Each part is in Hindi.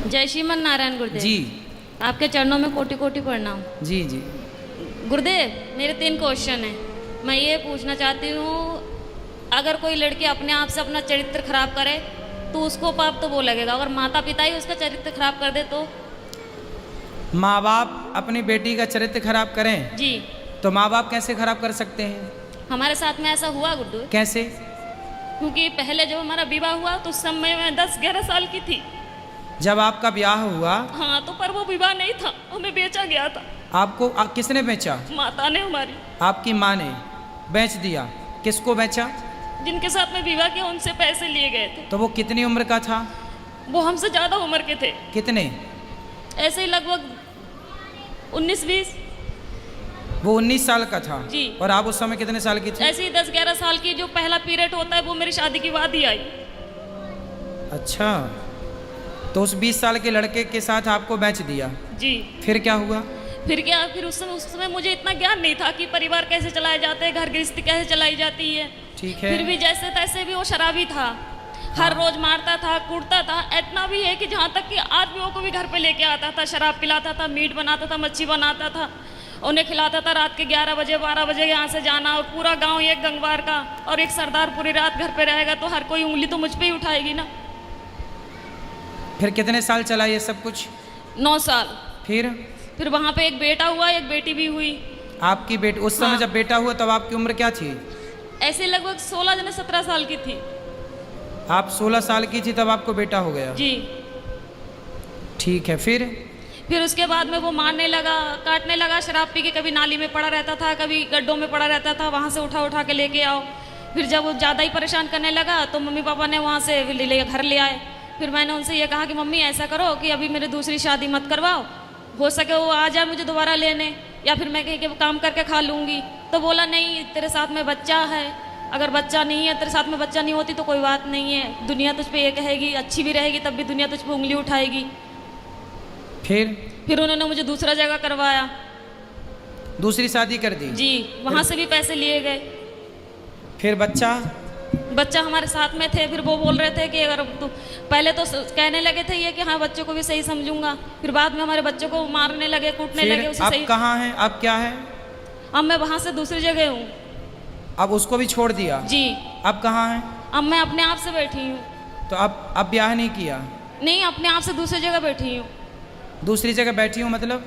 जय श्रीमन नारायण गुरुदेव जी आपके चरणों में कोटि कोटि प्रणाम। जी जी। गुरुदेव मेरे 3 क्वेश्चन हैं। मैं ये पूछना चाहती हूँ, अगर कोई लड़की अपने आप से अपना चरित्र खराब करे तो उसको पाप तो वो लगेगा, अगर माता पिता ही उसका चरित्र खराब कर दे तो? माँ बाप अपनी बेटी का चरित्र खराब करें जी। तो माँ बाप कैसे खराब कर सकते हैं? हमारे साथ में ऐसा हुआ गुरुदेव, कैसे? क्योंकि पहले जब हमारा विवाह हुआ तो उस समय मैं 10-11 साल की थी। जब आपका ब्याह हुआ हाँ, तो पर वो विवाह नहीं था, हमें बेचा गया था। आपको किसने बेचा? माता ने हमारी। आपकी माँ ने बेच दिया। किसको बेचा? जिनके साथ में विवाह किया उनसे पैसे लिए गए थे। तो वो कितनी उम्र का था? वो हमसे ज्यादा उम्र के थे। कितने? ऐसे ही लगभग 19-20। वो 19 साल का था। जी। और आप उस समय कितने साल की थी? ऐसे ही 10-11 साल की। जो पहला पीरियड होता है वो मेरी शादी के बाद ही आई। अच्छा, तो उस 20 साल के लड़के के साथ आपको बेच दिया। जी। फिर क्या हुआ? फिर क्या, फिर उस समय मुझे इतना ज्ञान नहीं था कि परिवार कैसे चलाए जाते हैं, घर गृहस्थी कैसे चलाई जाती है। ठीक है। फिर भी जैसे तैसे भी वो शराबी था। हर रोज मारता था, कूटता था। इतना भी है कि जहाँ तक कि आदमियों को भी घर पे लेके आता था, शराब पिलाता था, मीट बनाता था, मच्छी बनाता था, उन्हें खिलाता था। रात के 11 बजे 12 बजे यहाँ से जाना, और पूरा गांव एक गंगवार का और एक सरदार पूरी रात घर पे रहेगा, तो हर कोई उंगली तो मुझ पे ही उठाएगी ना। फिर कितने साल चला ये सब कुछ? 9 साल। फिर वहाँ पे एक बेटा हुआ, एक बेटी भी हुई। आपकी बेटी उस समय हाँ। जब बेटा हुआ तब आपकी उम्र क्या थी? ऐसे लगभग 16-17 साल की थी। आप 16 साल की थी तब आपको बेटा हो गया? जी। ठीक है। फिर उसके बाद में वो मारने लगा, काटने लगा, शराब पी के कभी नाली में पड़ा रहता था, कभी गड्ढों में पड़ा रहता था, वहाँ से उठा उठा के लेके आओ। फिर जब वो ज़्यादा ही परेशान करने लगा तो मम्मी पापा ने वहाँ से घर ले आए। फिर मैंने उनसे ये कहा कि मम्मी ऐसा करो कि अभी मेरी दूसरी शादी मत करवाओ, हो सके वो आ जाए मुझे दोबारा लेने, या फिर मैं कहीं के काम करके खा लूँगी। तो बोला नहीं, तेरे साथ में बच्चा है, अगर बच्चा नहीं है, तेरे साथ में बच्चा नहीं होती तो कोई बात नहीं है, दुनिया तुझ पे ये कहेगी, अच्छी भी रहेगी तब भी दुनिया तुझ पे उंगली उठाएगी। फिर उन्होंने मुझे दूसरा जगह करवाया। दूसरी शादी कर दी? जी। वहाँ से भी पैसे लिए गए। फिर बच्चा हमारे साथ में थे। फिर वो बोल रहे थे कि अगर तू, पहले तो कहने लगे थे ये कि हाँ बच्चों को भी सही समझूंगा, फिर बाद में हमारे बच्चों को मारने लगे, कूटने लगे। उसे अब सही। कहाँ हैं? अब क्या है? अब मैं वहाँ से दूसरी जगह हूँ। अब उसको भी छोड़ दिया? जी। अब कहाँ है? अब मैं अपने आप से बैठी हूँ। तो अब ब्याह नहीं किया? नहीं, अपने आप से दूसरी जगह बैठी हूँ। दूसरी जगह बैठी हूँ मतलब?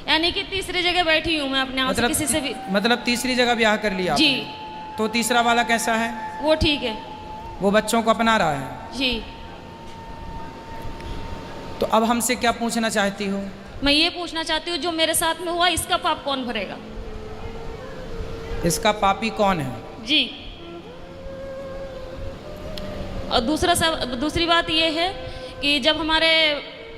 यानी कि तीसरी जगह बैठी हूँ मैं अपने आप से, किसी से भी। मतलब तीसरी जगह ब्याह कर लिया जी। आपने। तो तीसरा वाला कैसा है? वो ठीक है। वो बच्चों को अपना रहा है? जी। तो अब हमसे क्या पूछना चाहती हो? मैं ये पूछना चाहती हूँ, जो मेरे साथ में हुआ इसका पाप कौन भरेगा? इसका पापी कौन है? जी। और दूसरी बात ये है कि जब हमारे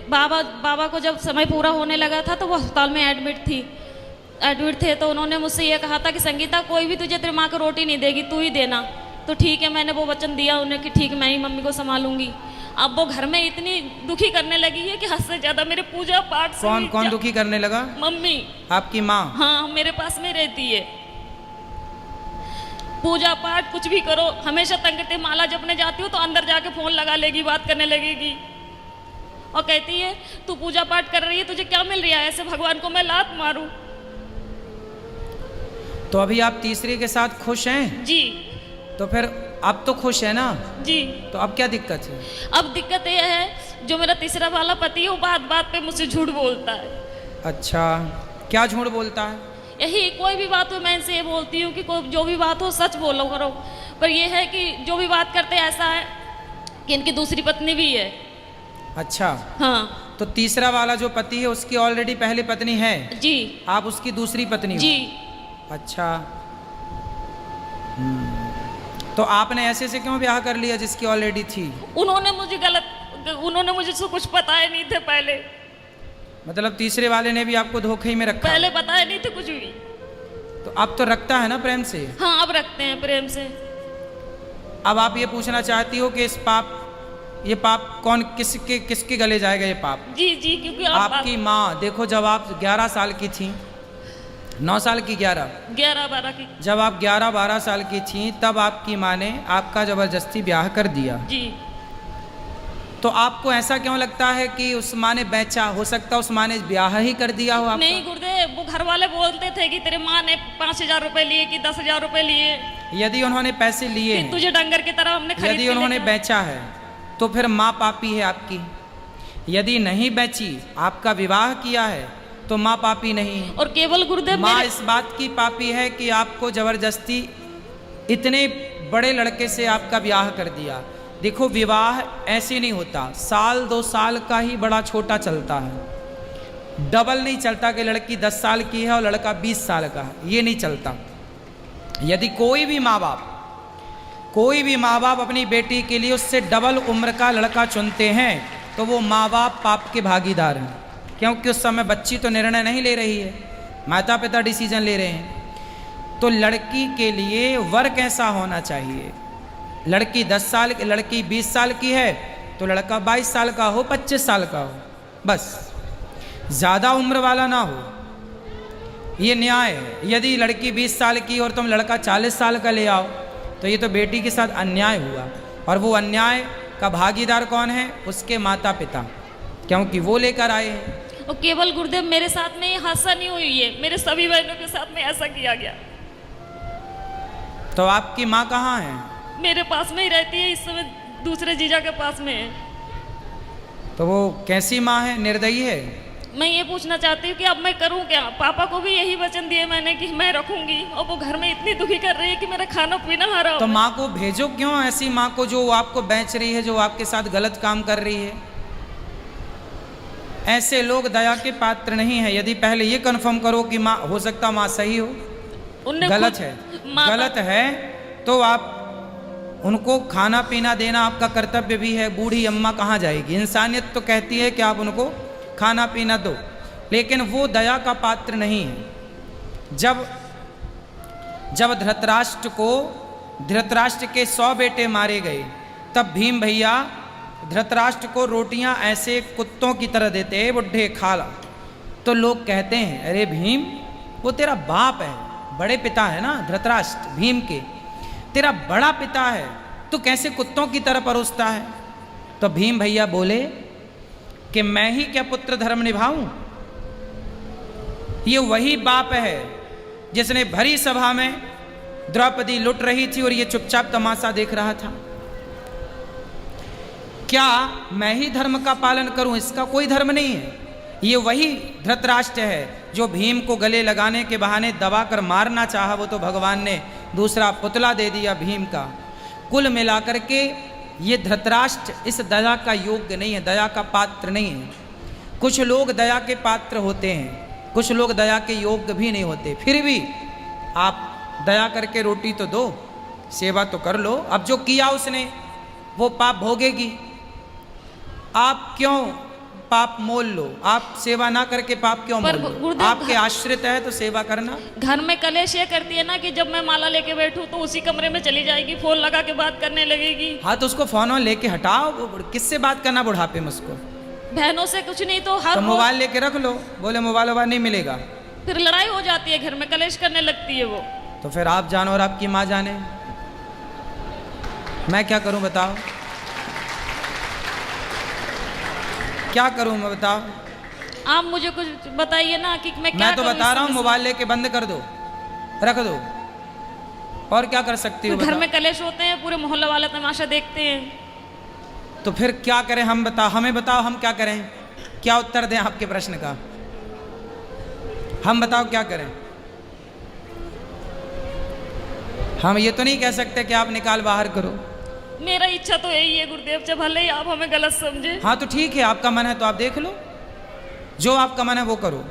बाबा को जब समय पूरा होने लगा था तो वो अस्पताल में एडमिट थे, तो उन्होंने मुझसे ये कहा था कि संगीता कोई भी तुझे तेरी माँ को रोटी नहीं देगी, तू ही देना। तो ठीक है, मैंने वो वचन दिया उन्हें कि ठीक मैं ही मम्मी को संभालूंगी। अब वो घर में इतनी दुखी करने लगी है कि हद से ज्यादा मेरे पूजा पाठ से। कौन दुखी करने लगा? मम्मी। आपकी माँ? हाँ, मेरे पास में रहती है। पूजा पाठ कुछ भी करो, हमेशा तंग करते। माला जपने जाती हूँ तो अंदर जाके फोन लगा लेगी, बात करने लगेगी और कहती है तू पूजा पाठ कर रही है, तुझे क्या मिल रहा है, ऐसे भगवान को मैं लात मारूं। तो अभी आप तीसरी के साथ खुश हैं? जी। तो फिर अब तो खुश है ना? जी। तो अब क्या दिक्कत है? अब दिक्कत यह है, जो मेरा तीसरा वाला पति है वो बात बात पे मुझसे झूठ बोलता है। अच्छा, क्या झूठ बोलता है? यही, कोई भी बात हो मैं इनसे ये बोलती हूँ कि कोई जो भी बात हो सच बोलो करो, पर यह है कि जो भी बात करते ऐसा है कि इनकी दूसरी पत्नी भी है। अच्छा। हाँ। तो तीसरा वाला जो पति है उसकी ऑलरेडी पहली पत्नी है? जी। आप उसकी दूसरी पत्नी हो? जी। अच्छा। तो आपने ऐसे से क्यों ब्याह कर लिया जिसकी ऑलरेडी थी? उन्होंने मुझे कुछ पता ही नहीं थे पहले। मतलब तीसरे वाले ने भी आपको धोखे में रखा? पहले पता ही नहीं थे कुछ भी। तो अब तो रखता है ना प्रेम से? हाँ, अब रखते हैं प्रेम से। अब आप ये पूछना चाहती हो कि ये पाप कौन किसके गले जाएगा ये पाप? जी जी, क्योंकि आपकी माँ। देखो, जब आप 11 साल की थी, 9 साल की, 11-12 की, जब आप 11-12 साल की थी तब आपकी माँ ने आपका जबरदस्ती ब्याह कर दिया। जी। तो आपको ऐसा क्यों लगता है कि उस माँ ने बेचा? हो सकता उस माँ ने ब्याह ही कर दिया हो आपका? नहीं गुरुदेव, वो घर वाले बोलते थे कि तेरे माँ ने 5,000 रुपए लिए कि 10,000 रुपए लिए, यदि उन्होंने पैसे लिए कि हैं, तुझे डंगर की तरह हमने खरीद यदि के उन्होंने लेके बेचा है तो फिर माँ पापी है आपकी। यदि नहीं बेची, आपका विवाह किया है, तो माँ पापी नहीं है। और केवल गुरुदेव माँ मेरे इस बात की पापी है कि आपको जबरदस्ती इतने बड़े लड़के से आपका ब्याह कर दिया। देखो विवाह ऐसे नहीं होता, साल 2 साल का ही बड़ा छोटा चलता है, डबल नहीं चलता कि लड़की 10 साल की है और लड़का 20 साल का है, ये नहीं चलता। यदि कोई भी माँ बाप अपनी बेटी के लिए उससे डबल उम्र का लड़का चुनते हैं तो वो माँ बाप पाप के भागीदार हैं, क्योंकि उस समय बच्ची तो निर्णय नहीं ले रही है, माता पिता डिसीजन ले रहे हैं। तो लड़की के लिए वर कैसा होना चाहिए? लड़की 10 साल, लड़की 20 साल की है तो लड़का 22 साल का हो, 25 साल का हो, बस ज़्यादा उम्र वाला ना हो, ये न्याय है। यदि लड़की 20 साल की और तुम लड़का 40 साल का ले आओ तो ये तो बेटी के साथ अन्याय हुआ, और वो अन्याय का भागीदार कौन है? उसके माता पिता, क्योंकि वो लेकर आए हैं। और केवल गुरुदेव मेरे साथ में ये हादसा नहीं हुई है, मेरे सभी बहनों के साथ में ऐसा किया गया। तो आपकी माँ कहाँ है? मेरे पास में ही रहती है, इस समय दूसरे जीजा के पास में है। तो वो कैसी माँ है? निर्दयी है? मैं ये पूछना चाहती हूँ कि अब मैं करूँ क्या? पापा को भी यही वचन दिए मैंने कि मैं रखूंगी, और वो घर में इतनी दुखी कर रही है कि मेरा खाना पीना हराम। तो माँ को भेजो क्यों, ऐसी माँ को जो आपको बेच रही है, जो आपके साथ गलत काम कर रही है। ऐसे लोग दया के पात्र नहीं है। यदि पहले ये कन्फर्म करो कि माँ, हो सकता माँ सही हो, गलत है, गलत है, तो आप उनको खाना पीना देना आपका कर्तव्य भी है। बूढ़ी अम्मा कहाँ जाएगी? इंसानियत तो कहती है कि आप उनको खाना पीना दो, लेकिन वो दया का पात्र नहीं है। जब धृतराष्ट्र के 100 बेटे मारे गए, तब भीम भैया धृतराष्ट्र को रोटियां ऐसे कुत्तों की तरह देते, बुढ़े खा ला। तो लोग कहते हैं अरे भीम, वो तेरा बाप है, बड़े पिता है ना धृतराष्ट्र भीम के, तेरा बड़ा पिता है, तू कैसे कुत्तों की तरह परोसता है? तो भीम भैया बोले कि मैं ही क्या पुत्र धर्म निभाऊं? ये वही बाप है जिसने भरी सभा में द्रौपदी लुट रही थी और ये चुपचाप तमाशा देख रहा था। क्या मैं ही धर्म का पालन करूं? इसका कोई धर्म नहीं है। ये वही धृतराष्ट्र है जो भीम को गले लगाने के बहाने दबा कर मारना चाहा, वो तो भगवान ने दूसरा पुतला दे दिया भीम का। कुल मिलाकर के ये धृतराष्ट्र इस दया का योग्य नहीं है, दया का पात्र नहीं है। कुछ लोग दया के पात्र होते हैं, कुछ लोग दया के योग्य भी नहीं होते। फिर भी आप दया करके रोटी तो दो, सेवा तो कर लो। अब जो किया उसने वो पाप भोगेगी। आप क्यों पाप मोल लो? आप सेवा ना करके पाप क्यों मोल लो? आपके आश्रित है तो सेवा करना। घर में कलेश ये करती है ना कि जब मैं माला लेके बैठूं तो उसी कमरे में चली जाएगी, फोन लगा के बात करने लगेगी। हाँ तो उसको फोन लेके हटाओ। किससे बात करना बुढ़ापे में? उसको बहनों से कुछ नहीं तो हर मोबाइल लेके रख लो, बोले मोबाइल नहीं मिलेगा, फिर लड़ाई हो जाती है, घर में कलेश करने लगती है वो। तो फिर आप जानो और आपकी माँ जाने, मैं क्या करूं बताओ? क्या करूं मैं बताओ? आप मुझे कुछ बताइए ना कि मैं क्या मैं तो बता रहा हूँ मोबाइल लेके बंद कर दो, रख दो, और क्या कर सकती हो? घर में कलेश होते हैं, पूरे मोहल्ला वाले तमाशा देखते हैं। तो फिर क्या करें? हम बताओ, हमें बताओ हम क्या करें? क्या उत्तर दें आपके प्रश्न का? हम बताओ क्या करें? हम ये तो नहीं कह सकते कि आप निकाल बाहर करो। मेरा इच्छा तो यही है गुरुदेव, जब भले ही आप हमें गलत समझे। हाँ तो ठीक है, आपका मन है तो आप देख लो, जो आपका मन है वो करो,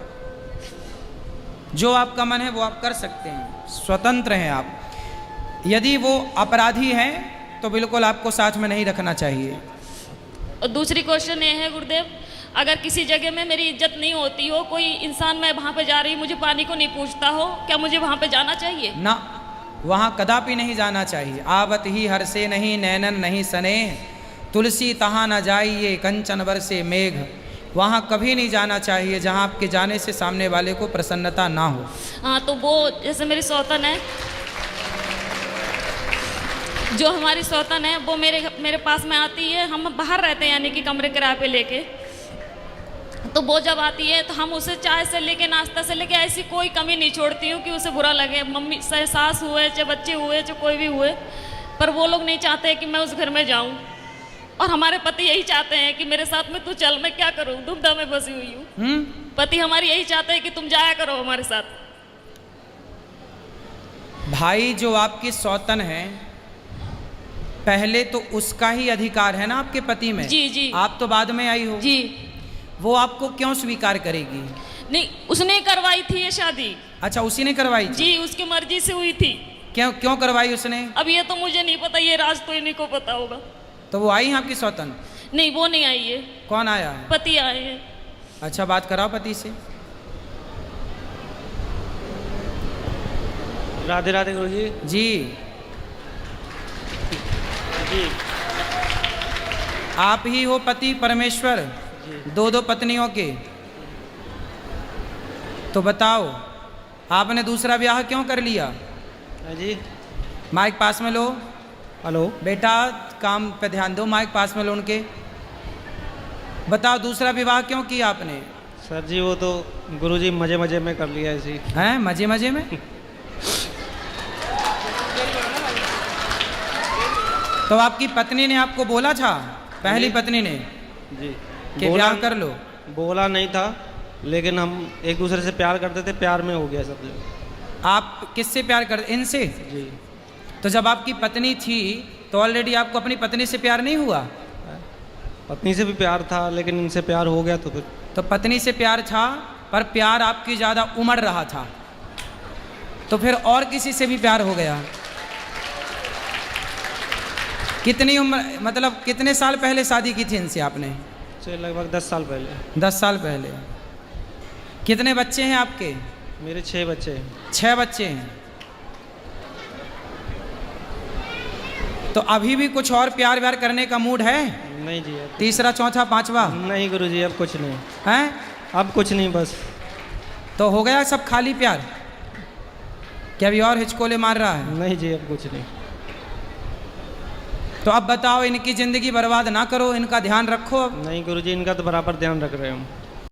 जो आपका मन है वो आप कर सकते हैं, स्वतंत्र हैं आप। यदि वो अपराधी हैं तो बिल्कुल आपको साथ में नहीं रखना चाहिए। और दूसरी क्वेश्चन ये है गुरुदेव, अगर किसी जगह में मेरी इज्जत नहीं होती हो, कोई इंसान मैं वहाँ पे जा रही मुझे पानी को नहीं पूछता हो, क्या मुझे वहाँ पे जाना चाहिए? ना, वहाँ कदापि नहीं जाना चाहिए। आवत ही हर से नहीं नैनन नहीं सने, तुलसी तहाँ न जाइए कंचन बरसे मेघ। वहाँ कभी नहीं जाना चाहिए जहाँ आपके जाने से सामने वाले को प्रसन्नता ना हो। हाँ तो वो जैसे मेरी सौतन है, जो हमारी सौतन है वो मेरे मेरे पास में आती है, हम बाहर रहते हैं यानी कि कमरे किराए पे लेके, तो वो जब आती है तो हम उसे चाय से लेके नाश्ता से लेके ऐसी कोई कमी नहीं छोड़ती हूँ कि उसे बुरा लगे। मम्मी चाहे सास हुए चाहे बच्चे हुए चाहे कोई भी हुए, पर वो लोग नहीं चाहते कि मैं उस घर में जाऊँ। और हमारे पति यही चाहते हैं कि मेरे साथ में तू चल, मैं क्या करूँ, दुविधा में फंसी हुई हूँ। पति हमारी यही चाहते हैं कि तुम जाया करो हमारे साथ। भाई जो आपकी सौतन है, पहले तो उसका ही अधिकार है ना आपके पति में। जी जी। आप तो बाद में आई हो जी। वो आपको क्यों स्वीकार करेगी? नहीं, उसने करवाई थी ये शादी। अच्छा, उसी ने करवाई थी? जी, उसकी मर्जी से हुई थी। क्यों क्यों करवाई उसने? अब ये तो मुझे नहीं पता, ये राज तो इन्हीं को पता होगा। तो वो आई है आपकी सौतन? नहीं, वो नहीं आई है। कौन आया है? पति आए हैं। अच्छा, बात कराओ पति से। राधे राधे गुरु जी। जी जी आप ही हो पति परमेश्वर, दो दो पत्नियों के? तो बताओ आपने दूसरा ब्याह क्यों कर लिया? जी। माइक पास में लो। हेलो बेटा काम पे ध्यान दो, माइक पास में लो उनके। बताओ दूसरा विवाह क्यों किया आपने? सर जी, वो तो गुरु जी मजे मजे में कर लिया ऐसी। हैं मजे मजे में? तो आपकी पत्नी ने आपको बोला था, पहली पत्नी ने, जी कि ब्याह कर लो? बोला नहीं था, लेकिन हम एक दूसरे से प्यार करते थे, प्यार में हो गया सब लोग। आप किससे प्यार करते? इनसे? जी। तो जब आपकी पत्नी थी तो ऑलरेडी आपको अपनी पत्नी से प्यार नहीं हुआ? पत्नी से भी प्यार था, लेकिन इनसे प्यार हो गया तो फिर। तो पत्नी से प्यार था, पर प्यार आपकी ज़्यादा उमड़ रहा था, तो फिर और किसी से भी प्यार हो गया। कितनी उम्र, मतलब कितने साल पहले शादी की थी इनसे आपने? से लगभग 10 साल पहले। 10 साल पहले। कितने बच्चे हैं आपके? मेरे 6 बच्चे हैं। 6 बच्चे हैं। तो अभी भी कुछ और प्यार व्यार करने का मूड है? नहीं जी। अब तीसरा चौथा पांचवा? नहीं गुरु जी, अब कुछ नहीं। हैं? अब कुछ नहीं, बस। तो हो गया सब खाली प्यार? क्या अभी और हिचकोले मार रहा है? नहीं जी, अब कुछ नहीं। तो अब बताओ, इनकी ज़िंदगी बर्बाद ना करो, इनका ध्यान रखो। नहीं गुरु जी, इनका तो बराबर ध्यान रख रहे हैं हम।